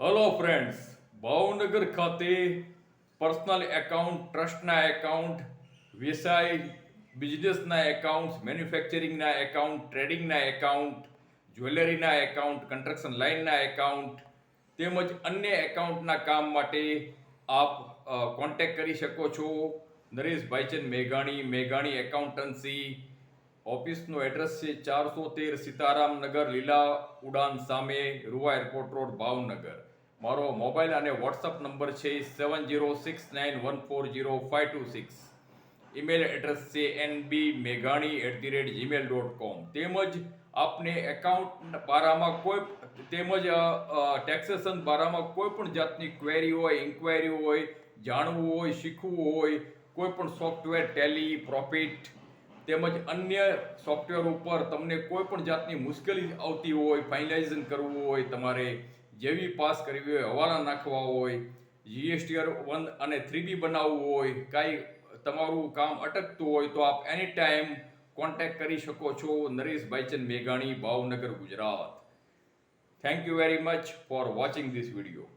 Hello friends, Bhavnagar ખાતે personal account, ટ્રસ્ટના account, વ્યવસાય બિઝનેસના એકાઉન્ટ, મેન્યુફેક્ચરિંગના એકાઉન્ટ, ટ્રેડિંગના એકાઉન્ટ, જ્વેલરીના એકાઉન્ટ, કન્સ્ટ્રક્શન લાઇનના એકાઉન્ટ તેમજ અન્ય એકાઉન્ટના કામ માટે આપ કોન્ટેક્ટ કરી શકો છો. નરેશ ભાઈચંદ મેઘાણી એકાઉન્ટન્સી. ઓફિસનું એડ્રેસ છે 413 સીતારામનગર, લીલા ઉડાન સામે, રૂવા એરપોર્ટ રોડ, ભાવનગર. મારો મોબાઈલ અને વોટ્સઅપ નંબર છે 7069140526. ઈમેલ એડ્રેસ છે nbmeghani@gmail.com. તેમજ આપને એકાઉન્ટ બારામાં ટેક્સેશન બારામાં કોઈ પણ જાતની ક્વેરી હોય, ઇન્ક્વાયરી હોય, જાણવું હોય, શીખવું હોય, કોઈ પણ સોફ્ટવેર, ટેલી, પ્રોફિટ તેમજ અન્ય સોફ્ટવેર ઉપર તમને કોઈ પણ જાતની મુશ્કેલી આવતી હોય, ફાઇનલાઇઝેશન કરવું હોય, તમારે જેવી પાસ કરવી હોય, હવાલા નાખવા હોય, GSTR 1 અને 3B બનાવવું હોય, કાંઈ તમારું કામ અટકતું હોય તો આપ એની ટાઈમ કોન્ટેક્ટ કરી શકો છો. નરેશ ભાઈચંદ મેઘાણી, Bhavnagar, Gujarat. Thank you very much for watching this video.